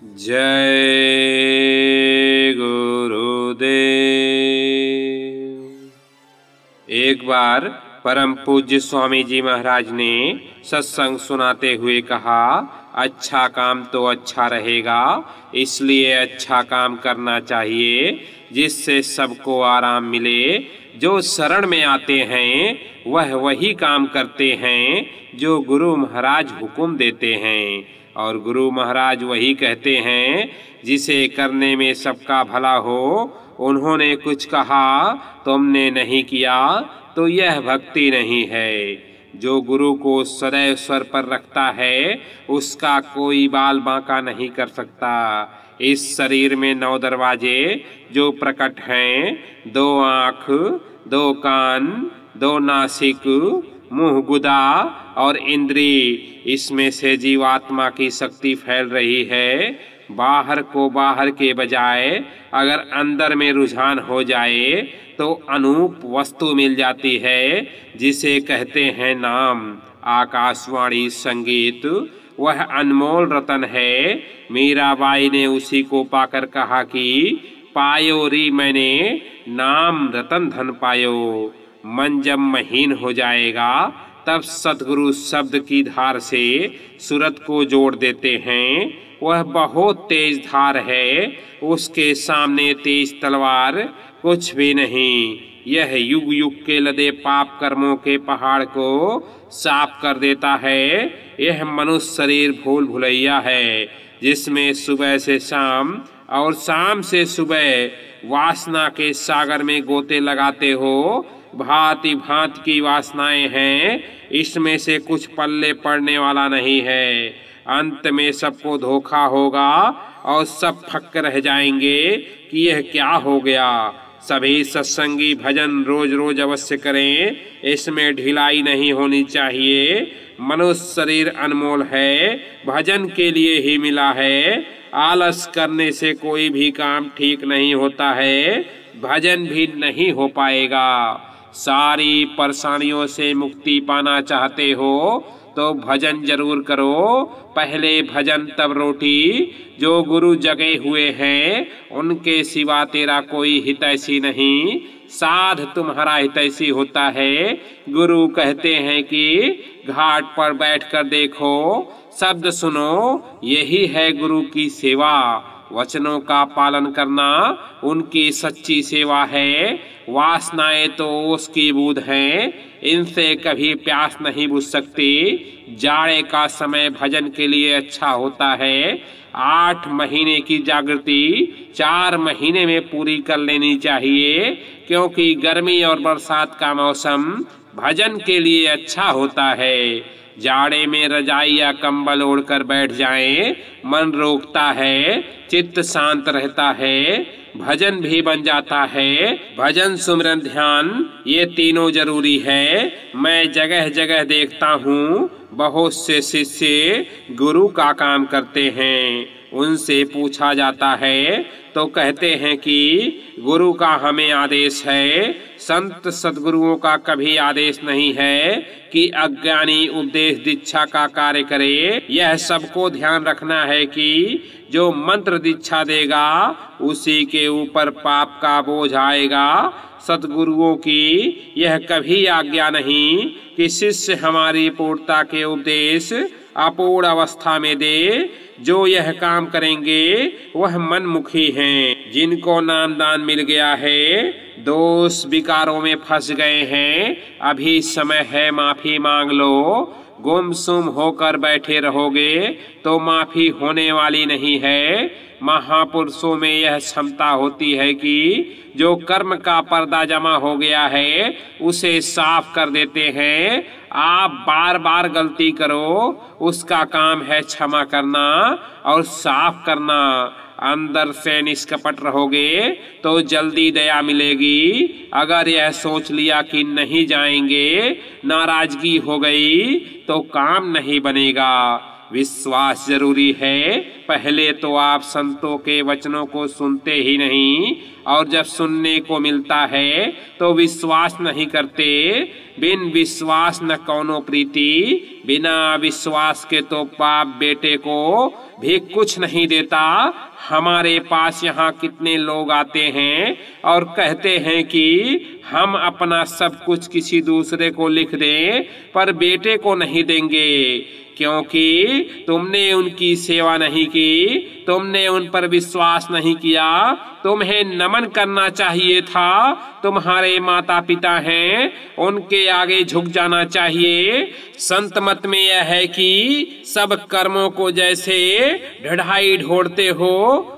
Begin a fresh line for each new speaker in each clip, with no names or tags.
जय गुरुदेव। एक बार परम पूज्य स्वामी जी महाराज ने सत्संग सुनाते हुए कहा, अच्छा काम तो अच्छा रहेगा, इसलिए अच्छा काम करना चाहिए जिससे सबको आराम मिले। जो शरण में आते हैं वह वही काम करते हैं जो गुरु महाराज हुक्म देते हैं, और गुरु महाराज वही कहते हैं जिसे करने में सबका भला हो। उन्होंने कुछ कहा तुमने नहीं किया तो यह भक्ति नहीं है। जो गुरु को सदैव स्वर पर रखता है उसका कोई बाल बांका नहीं कर सकता। इस शरीर में 9 दरवाजे जो प्रकट हैं, 2 आँख, 2 कान, 2 नासिक, मुंह, गुदा और इंद्री, इसमें से जीवात्मा की शक्ति फैल रही है। बाहर को बाहर के बजाय अगर अंदर में रुझान हो जाए तो अनूप वस्तु मिल जाती है जिसे कहते हैं नाम। आकाशवाणी संगीत वह अनमोल रतन है। मीराबाई ने उसी को पाकर कहा कि पायो री मैंने नाम रतन धन पायो। मन जब महीन हो जाएगा तब सतगुरु शब्द की धार से सूरत को जोड़ देते हैं। वह बहुत तेज धार है, उसके सामने तेज तलवार कुछ भी नहीं। यह युग युग के लदे पाप कर्मों के पहाड़ को साफ कर देता है। यह मनुष्य शरीर भूल भुलैया है जिसमें सुबह से शाम और शाम से सुबह वासना के सागर में गोते लगाते हो। भांति भांति की वासनाएं हैं, इसमें से कुछ पल्ले पड़ने वाला नहीं है। अंत में सबको धोखा होगा और सब फक्क रह जाएंगे कि यह क्या हो गया। सभी सत्संगी भजन रोज रोज अवश्य करें, इसमें ढिलाई नहीं होनी चाहिए। मनुष्य शरीर अनमोल है, भजन के लिए ही मिला है। आलस करने से कोई भी काम ठीक नहीं होता है, भजन भी नहीं हो पाएगा। सारी परेशानियों से मुक्ति पाना चाहते हो तो भजन जरूर करो। पहले भजन तब रोटी। जो गुरु जगे हुए हैं उनके सिवा तेरा कोई हितैषी नहीं। साध तुम्हारा हितैषी होता है। गुरु कहते हैं कि घाट पर बैठकर देखो, शब्द सुनो, यही है गुरु की सेवा। वचनों का पालन करना उनकी सच्ची सेवा है। वासनाएं तो उसकी बूंद हैं, इनसे कभी प्यास नहीं बुझ सकती। जाड़े का समय भजन के लिए अच्छा होता है। 8 महीने की जागृति 4 महीने में पूरी कर लेनी चाहिए, क्योंकि गर्मी और बरसात का मौसम भजन के लिए अच्छा होता है। जाड़े में रजाई या कंबल ओढ़कर बैठ जाएं, मन रोकता है, चित्त शांत रहता है, भजन भी बन जाता है। भजन, सुमिरन, ध्यान ये तीनों जरूरी है। मैं जगह जगह देखता हूँ बहुत से शिष्य गुरु का काम करते हैं। उनसे पूछा जाता है तो कहते हैं कि गुरु का हमें आदेश है। संत सद्गुरुओं का कभी आदेश नहीं है कि अज्ञानी उपदेश दीक्षा का कार्य करे। यह सबको ध्यान रखना है कि जो मंत्र दीक्षा देगा उसी के ऊपर पाप का बोझ आएगा। सद्गुरुओं की यह कभी आज्ञा नहीं कि शिष्य हमारी पूर्णता के उपदेश अपूर्ण अवस्था में दे। जो यह काम करेंगे वह मनमुखी हैं, जिनको नामदान मिल गया है, दोष विकारों में फंस गए हैं। अभी समय है, माफी मांग लो। गुमसुम होकर बैठे रहोगे तो माफी होने वाली नहीं है। महापुरुषों में यह क्षमता होती है कि जो कर्म का पर्दा जमा हो गया है उसे साफ कर देते हैं। आप बार बार गलती करो, उसका काम है क्षमा करना और साफ करना। अंदर से निष्कपट रहोगे तो जल्दी दया मिलेगी। अगर यह सोच लिया कि नहीं जाएंगे, नाराजगी हो गई तो काम नहीं बनेगा। विश्वास जरूरी है, पहले तो आप संतों के वचनों को सुनते ही नहीं, और जब सुनने को मिलता है तो विश्वास नहीं करते। बिन विश्वास न कौनो प्रीति, बिना विश्वास के तो बाप बेटे को भी कुछ नहीं देता। हमारे पास यहाँ कितने लोग आते हैं और कहते हैं कि हम अपना सब कुछ किसी दूसरे को लिख दें, पर बेटे को नहीं देंगे, क्योंकि तुमने उनकी सेवा नहीं की, तुमने उन पर विश्वास नहीं किया। तुम्हें नमन करना चाहिए था, तुम्हारे माता पिता हैं, उनके आगे झुक जाना चाहिए। संत मत में यह है कि सब कर्मों को जैसे ढढ़ाई ढोड़ते हो,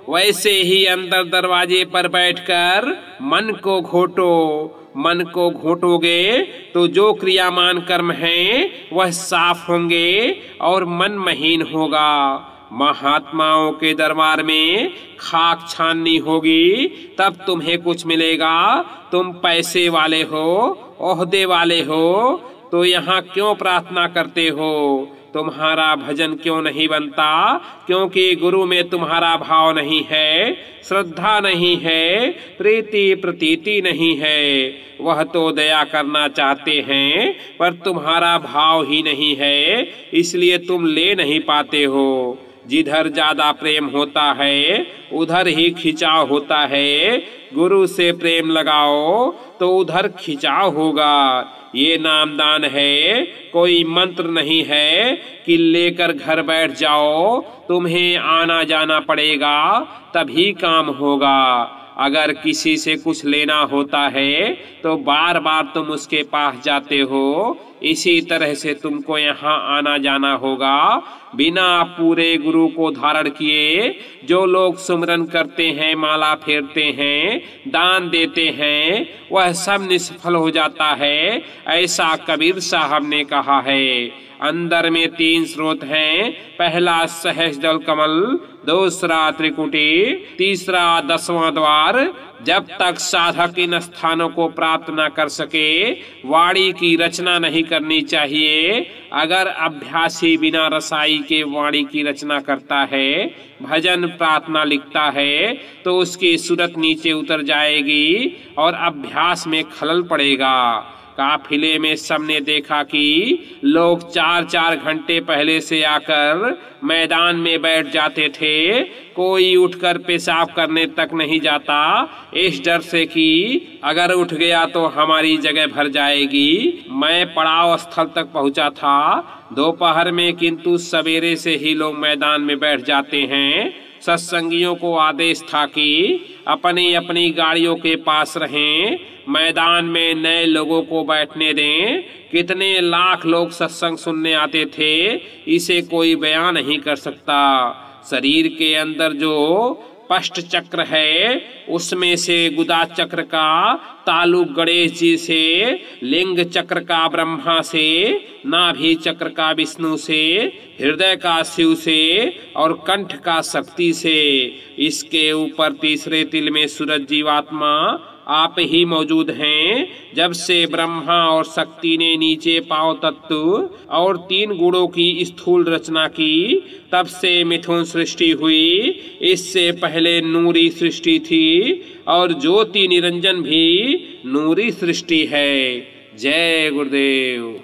वैसे ही अंदर दरवाजे पर बैठकर मन को घोटो। मन को घोटोगे तो जो क्रियामान कर्म हैं वह साफ होंगे और मन महीन होगा। महात्माओं के दरबार में खाक छाननी होगी, तब तुम्हें कुछ मिलेगा। तुम पैसे वाले हो, ओहदे वाले हो, तो यहाँ क्यों प्रार्थना करते हो? तुम्हारा भजन क्यों नहीं बनता? क्योंकि गुरु में तुम्हारा भाव नहीं है, श्रद्धा नहीं है, प्रीति प्रतीति नहीं है। वह तो दया करना चाहते हैं, पर तुम्हारा भाव ही नहीं है, इसलिए तुम ले नहीं पाते हो। जिधर ज्यादा प्रेम होता है उधर ही खिंचाव होता है। गुरु से प्रेम लगाओ तो उधर खिंचाव होगा। ये नामदान है, कोई मंत्र नहीं है कि लेकर घर बैठ जाओ। तुम्हें आना जाना पड़ेगा, तभी काम होगा। अगर किसी से कुछ लेना होता है तो बार बार तुम उसके पास जाते हो। इसी तरह से तुमको यहाँ आना जाना होगा। बिना पूरे गुरु को धारण किए जो लोग सुमरन करते हैं, माला फेरते हैं, दान देते हैं, वह सब निष्फल हो जाता है। ऐसा कबीर साहब ने कहा है। अंदर में 3 स्रोत हैं। पहला सहज दल कमल, दूसरा त्रिकुटी, तीसरा 10वां द्वार। जब तक साधक इन स्थानों को प्राप्त न कर सके, वाणी की रचना नहीं करनी चाहिए। अगर अभ्यासी बिना रसाई के वाणी की रचना करता है, भजन प्रार्थना लिखता है, तो उसकी सूरत नीचे उतर जाएगी और अभ्यास में खलल पड़ेगा। काफिले में सबने देखा कि लोग 4-4 घंटे पहले से आकर मैदान में बैठ जाते थे। कोई उठकर पेशाब करने तक नहीं जाता, इस डर से कि अगर उठ गया तो हमारी जगह भर जाएगी। मैं पड़ाव स्थल तक पहुंचा था दोपहर में, किंतु सवेरे से ही लोग मैदान में बैठ जाते हैं। सत्संगियों को आदेश था कि अपनी अपनी गाड़ियों के पास रहें, मैदान में नए लोगों को बैठने दें। कितने लाख लोग सत्संग सुनने आते थे, इसे कोई बयान नहीं कर सकता। शरीर के अंदर जो पष्ट चक्र है, उसमें से गुदा चक्र का ताल्लुक गणेश जी से, लिंग चक्र का ब्रह्मा से, नाभि चक्र का विष्णु से, हृदय का शिव से और कंठ का शक्ति से। इसके ऊपर तीसरे तिल में सूरज जीवात्मा आप ही मौजूद हैं। जब से ब्रह्मा और शक्ति ने नीचे पांव तत्व और 3 गुणों की स्थूल रचना की, तब से मिथुन सृष्टि हुई। इससे पहले नूरी सृष्टि थी और ज्योति निरंजन भी नूरी सृष्टि है। जय गुरुदेव।